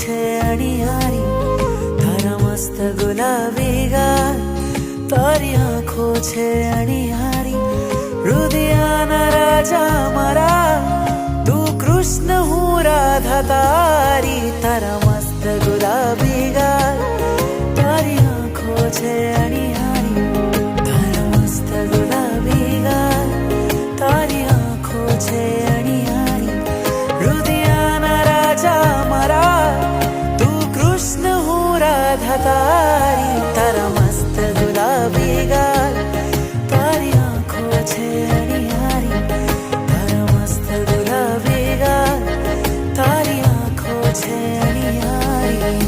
છે અણિયારી, તારા મસ્ત ગુલાબી ગાલ, તારી આંખો છે અણિયારી, રુદિયાના રાજા મારા, તું કૃષ્ણ હું રાધા તારી, તારા મસ્ત ગુલાબી ગાલ, તારી આંખો છે અણિયારી, તારા મસ્ત ગુલાબી ગાલ, તારી આંખો છે અણિયારી, રુદિયાના રાજા મારા, તું કૃષ્ણ હું રાધા તારી, તારા મસ્ત ગુલાબી ગાલ, તારી આંખો છે અણિયારી, તારા મસ્ત ગુલાબી ગાલ, તારી આંખો છે અણિયારી.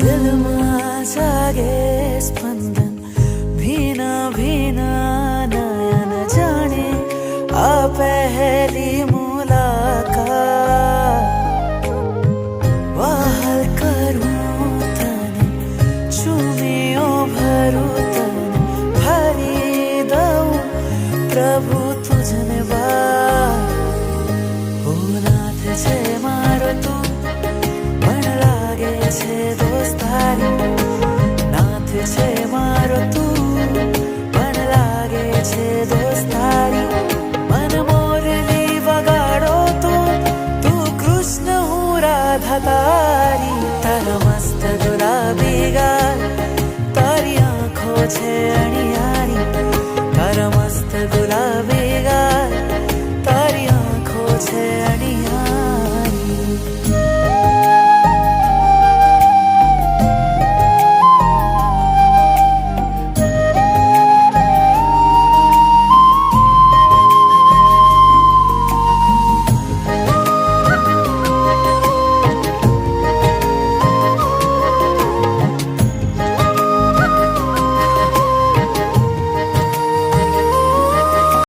दिल में जागे स्पंदन, भीना भीना नयन जाने आ पहली मुलाकात, वाहल करूं तने, चूमियो भरूं तने, भरी दऊं प्रभु तुझने बात, ओ नाथ છે મારો તું, પણ લાગે છે દોસ્તારી, નાથ છે મારો તું, પણ લાગે છે દોસ્તારી, મન મોરલી વગાડો તો, તું કૃષ્ણ હું રાધા તારી, તારા મસ્ત ગુલાબી ગાલ, તારી આંખો છે અણી